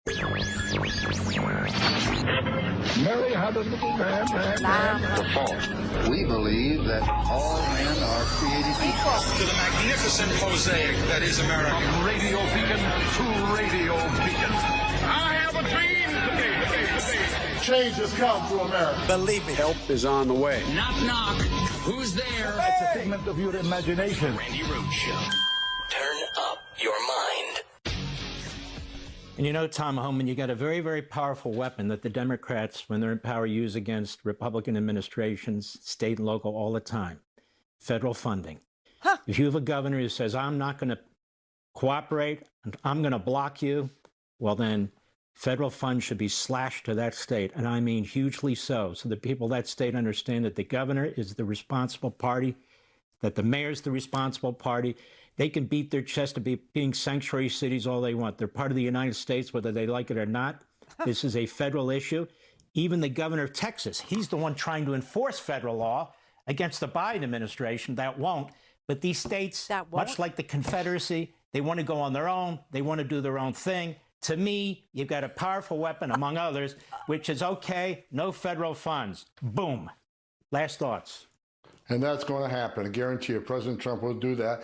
Mary had a little man. The fault. We believe that all men are created equal. To the magnificent mosaic that is America. From radio beacon to radio beacon. I have a dream today. Change has come to America. Believe me. Help is on the way. Knock, knock. Who's there? It's a figment of your imagination. Randi Rhodes Show. Turn up your mind. And you know, Tom Homan, you got a very, very powerful weapon that the Democrats, when they're in power, use against Republican administrations, state and local, all the time. Federal funding. Huh. If you have a governor who says, I'm not going to cooperate, and I'm going to block you, well then, federal funds should be slashed to that state, and I mean hugely so the people of that state understand that the governor is the responsible party, that the mayor's the responsible party. They can beat their chest to being sanctuary cities all they want. They're part of the United States, whether they like it or not. This is a federal issue. Even the governor of Texas, he's the one trying to enforce federal law against the Biden administration. That won't. But these states, much like the Confederacy, they want to go on their own. They want to do their own thing. To me, you've got a powerful weapon, among others, which is, okay, no federal funds. Boom. Last thoughts. And that's going to happen. I guarantee you President Trump will do that.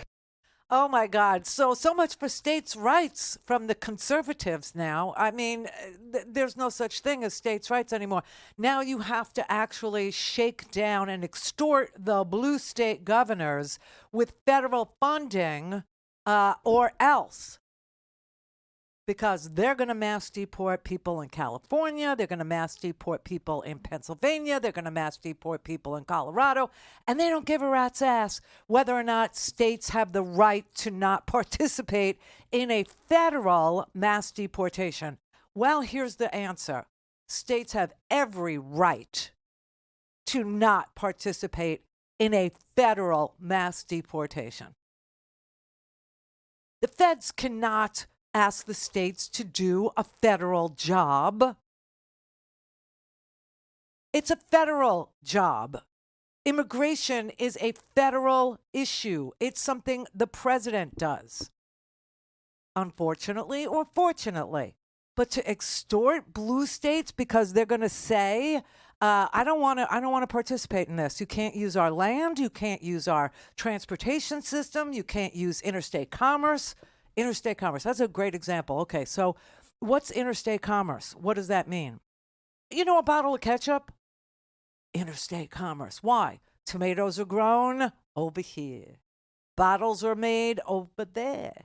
Oh, my God. So much for states' rights from the conservatives now. I mean, there's no such thing as states' rights anymore. Now you have to actually shake down and extort the blue state governors with federal funding or else. Because they're going to mass deport people in California. They're going to mass deport people in Pennsylvania. They're going to mass deport people in Colorado. And they don't give a rat's ass whether or not states have the right to not participate in a federal mass deportation. Well, here's the answer. States have every right to not participate in a federal mass deportation. The feds cannot ask the states to do a federal job. It's a federal job. Immigration is a federal issue. It's something the president does. Unfortunately or fortunately. But to extort blue states because they're going to say, I don't want to participate in this. You can't use our land. You can't use our transportation system. You can't use interstate commerce. Interstate commerce, that's a great example. Okay, so what's interstate commerce? What does that mean? You know, a bottle of ketchup? Interstate commerce. Why? Tomatoes are grown over here. Bottles are made over there.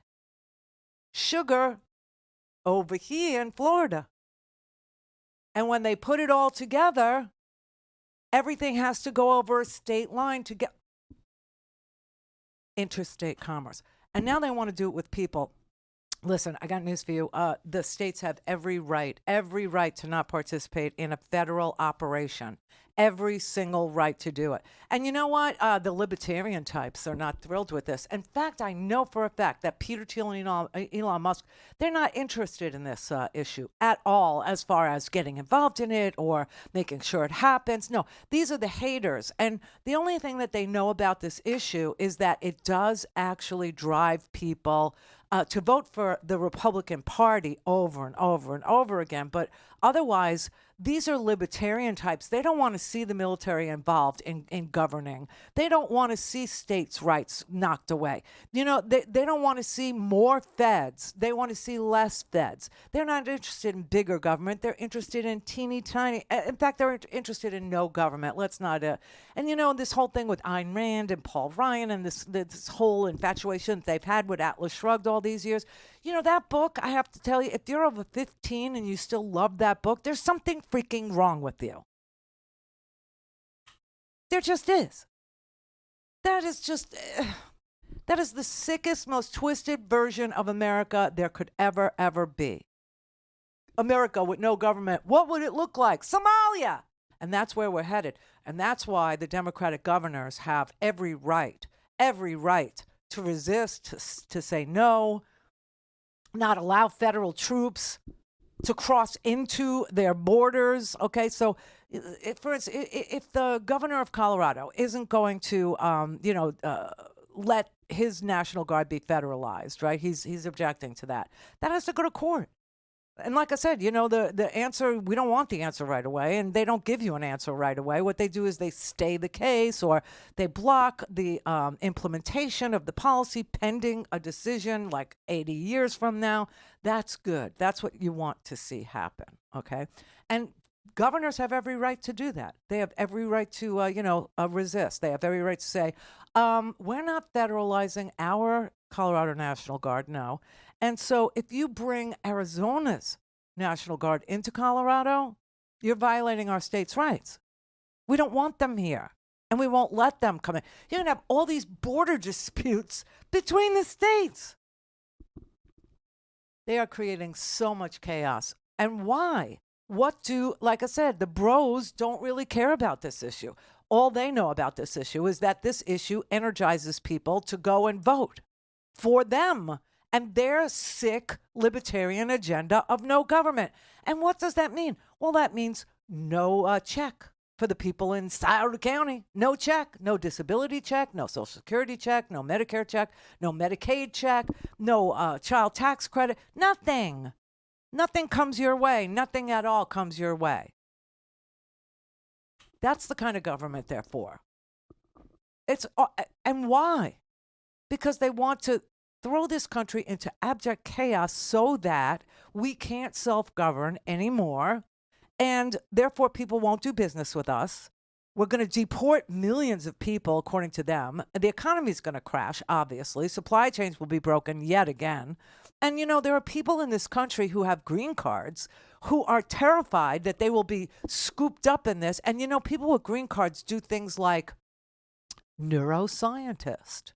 Sugar over here in Florida. And when they put it all together, everything has to go over a state line to get interstate commerce. And now they want to do it with people. Listen, I got news for you. The states have every right to not participate in a federal operation. Every single right to do it. And you know what? The libertarian types are not thrilled with this. In fact, I know for a fact that Peter Thiel and Elon Musk, they're not interested in this issue at all as far as getting involved in it or making sure it happens. No, these are the haters. And the only thing that they know about this issue is that it does actually drive people to vote for the Republican Party over and over and over again. But otherwise, these are libertarian types. They don't want to see the military involved in governing. They don't want to see states' rights knocked away. You know, they don't want to see more feds. They want to see less feds. They're not interested in bigger government. They're interested in teeny tiny. In fact, they're interested in no government. Let's not. And, you know, this whole thing with Ayn Rand and Paul Ryan and this whole infatuation that they've had with Atlas Shrugged all these years. You know, that book, I have to tell you, if you're over 15 and you still love that book, there's something freaking wrong with you. There just is. That is just, that is the sickest, most twisted version of America there could ever be. America with no government, what would it look like? Somalia! And that's where we're headed. And that's why the Democratic governors have every right to resist, to say no, not allow federal troops to cross into their borders. Okay, so for instance, if the governor of Colorado isn't going to, let his National Guard be federalized, right? He's objecting to that. That has to go to court. And like I said, the answer, we don't want the answer right away, and they don't give you an answer right away. What they do is they stay the case, or they block the implementation of the policy pending a decision like 80 years from now. That's good. That's what you want to see happen, okay? And governors have every right to do that. They have every right to, resist. They have every right to say, we're not federalizing our Colorado National Guard, no. And so if you bring Arizona's National Guard into Colorado, you're violating our state's rights. We don't want them here, and we won't let them come in. You're going to have all these border disputes between the states. They are creating so much chaos. And why? Like I said, the bros don't really care about this issue. All they know about this issue is that this issue energizes people to go and vote for them and their sick libertarian agenda of no government. And what does that mean? Well, that means no check for the people in Scioto County. No check, no disability check, no Social Security check, no Medicare check, no Medicaid check, no child tax credit, nothing. Nothing comes your way. Nothing at all comes your way. That's the kind of government they're for. And why? Because they want to throw this country into abject chaos so that we can't self-govern anymore, and therefore people won't do business with us. We're going to deport millions of people, according to them. The economy is going to crash, obviously. Supply chains will be broken yet again. And, there are people in this country who have green cards who are terrified that they will be scooped up in this. And, people with green cards do things like neuroscientist,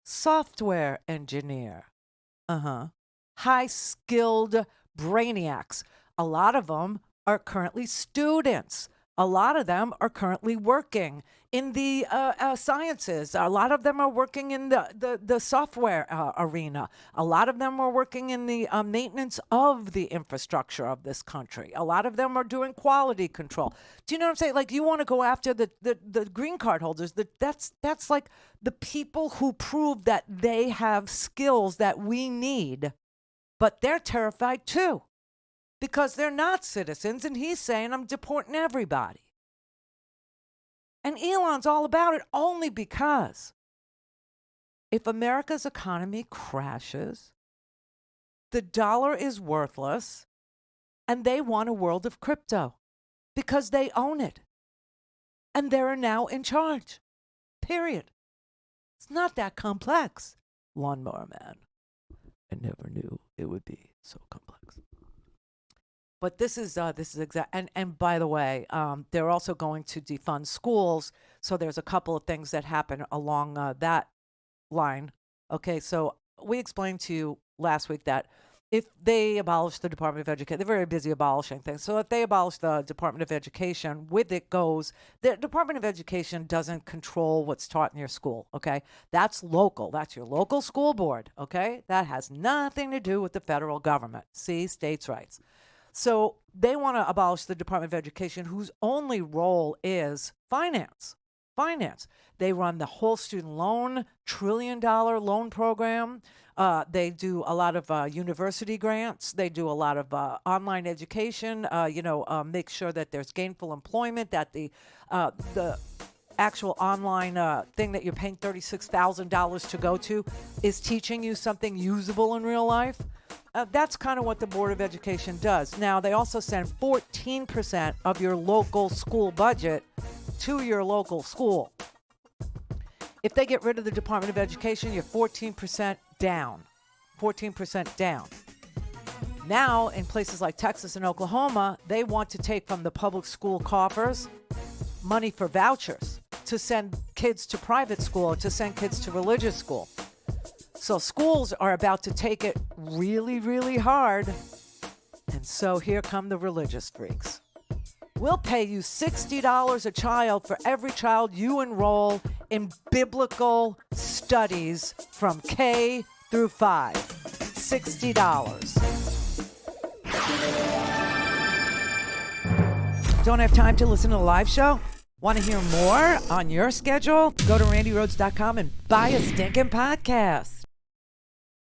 software engineer, high-skilled brainiacs. A lot of them are currently students. A lot of them are currently working in the sciences. A lot of them are working in the software arena. A lot of them are working in the maintenance of the infrastructure of this country. A lot of them are doing quality control. Do you know what I'm saying? Like, you want to go after the green card holders. That's like the people who prove that they have skills that we need, but they're terrified too, because they're not citizens, and he's saying, I'm deporting everybody. And Elon's all about it only because if America's economy crashes, the dollar is worthless, and they want a world of crypto because they own it. And they're now in charge. Period. It's not that complex. Lawnmower Man. I never knew it would be so complex. But this is exact. And by the way, they're also going to defund schools. So there's a couple of things that happen along that line. Okay, so we explained to you last week that if they abolish the Department of Education, they're very busy abolishing things. So if they abolish the Department of Education, with it goes, the Department of Education doesn't control what's taught in your school, okay? That's local. That's your local school board, okay? That has nothing to do with the federal government. See, states' rights. So they want to abolish the Department of Education, whose only role is finance. They run the whole student loan, $1 trillion loan program. They do a lot of university grants. They do a lot of online education, make sure that there's gainful employment, that the actual online thing that you're paying $36,000 to go to is teaching you something usable in real life. That's kind of what the Board of Education does. Now, they also send 14% of your local school budget to your local school. If they get rid of the Department of Education, you're 14% down. 14% down. Now, in places like Texas and Oklahoma, they want to take from the public school coffers money for vouchers to send kids to private school or to send kids to religious school. So schools are about to take it really, really hard. And so here come the religious freaks. We'll pay you $60 a child for every child you enroll in biblical studies from K through 5. $60. Don't have time to listen to the live show? Want to hear more on your schedule? Go to RandiRhodes.com and buy a stinking podcast.